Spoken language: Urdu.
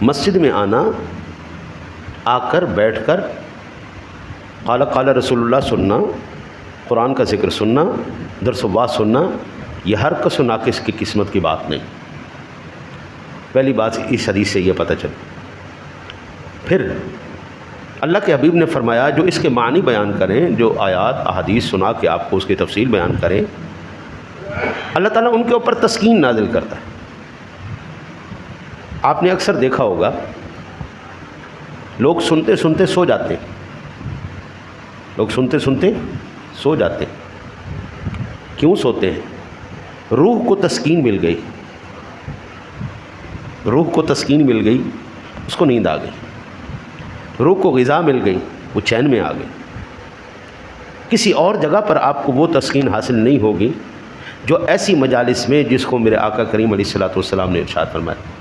مسجد میں آنا، آ کر بیٹھ کر قال قال رسول اللہ سننا، قرآن کا ذکر سننا، درس و بات سننا، یہ ہر کس و ناقص کی قسمت کی بات نہیں۔ پہلی بات اس حدیث سے یہ پتہ چلا۔ پھر اللہ کے حبیب نے فرمایا جو اس کے معنی بیان کریں، جو آیات احادیث سنا کے آپ کو اس کی تفصیل بیان کریں، اللہ تعالیٰ ان کے اوپر تسکین نازل کرتا ہے۔ آپ نے اکثر دیکھا ہوگا لوگ سنتے سنتے سو جاتے ہیں، لوگ سنتے سنتے سو جاتے ہیں۔ کیوں سوتے ہیں؟ روح کو تسکین مل گئی، روح کو تسکین مل گئی، اس کو نیند آ گئی، روح کو غذا مل گئی، وہ چین میں آ گئی۔ کسی اور جگہ پر آپ کو وہ تسکین حاصل نہیں ہوگی جو ایسی مجالس میں جس کو میرے آقا کریم علیہ الصلوۃ والسلام نے ارشاد فرمایا